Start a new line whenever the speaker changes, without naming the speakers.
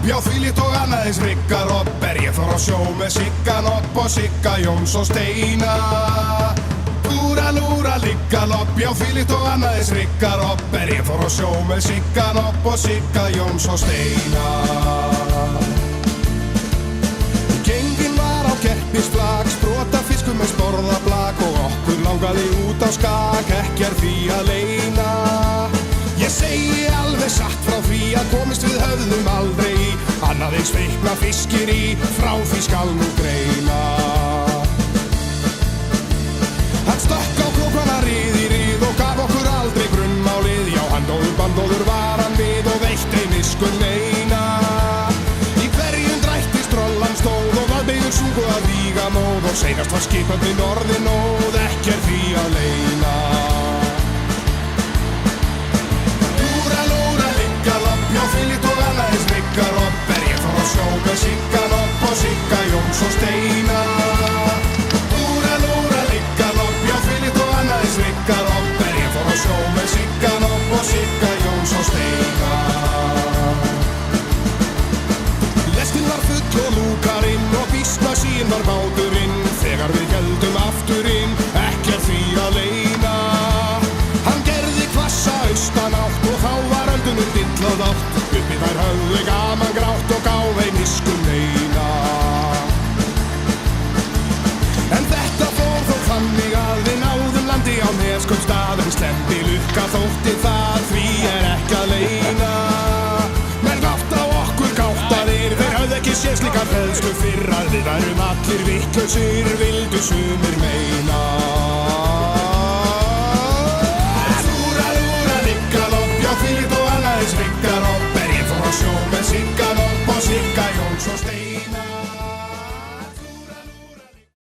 Já, þvílíkt og annað eins Rikka Ropp ég fór á sjó með Sigga Nopp og Sigga Jóns og Steina. Lúra, lúra, Ligga Lopp, já, þvílíkt og annað eins Rikka Ropp ég fór á sjó með Sigga Nopp og Sigga Jóns og Steina. Gengin var á gerpisflak, sprota fiskur með sporðablak og okkur langaði út á skak, ekkert því að leyna. Ég segi alveg satt frá því að komist við höfðum aldrei í, annað eins feikna fiskir í, frá því skal nú greina. Hann stökk á krókana rið í rið og gaf okkur aldrei grunnmálið, já, handóður bandóður var hann við og veitt ei miskunn neina. Í hverjum drætti strollan stóð og vaðbeigur sungu að víga móð og seinast var skipandi norðin nóð, ekkert því að leyna. Já, þvílíkt og annað eins Rikka Ropp ég fór á sjó með Sigga Nopp og Sigga Jóns og Steina. Lúra, lúra, Ligga Lopp, já, þvílíkt og annað eins Rikka Ropp ég fór á sjó með Sigga Nopp og Sigga Jóns og Steina. Lestin var full og lúkarinn og býsna sín var báturinn, þegar við héldum afturinn, ekkert því að leyna. Hann gerði hvassa austanátt og þá var öldunum dillað átt, uppi þær höfðu gaman grátt og gáf ei miskunn neina. En þetta fór þó þannig að við náðum landi á Neskaupstað, en slemdi lukka þótti það, því ekki að leyna. Menn gátt á okkur gáttaðir, þeir höfðu ekki séð slíkar hræðslu fyrr, að við værum allir vitlausir, vildu sumir meina.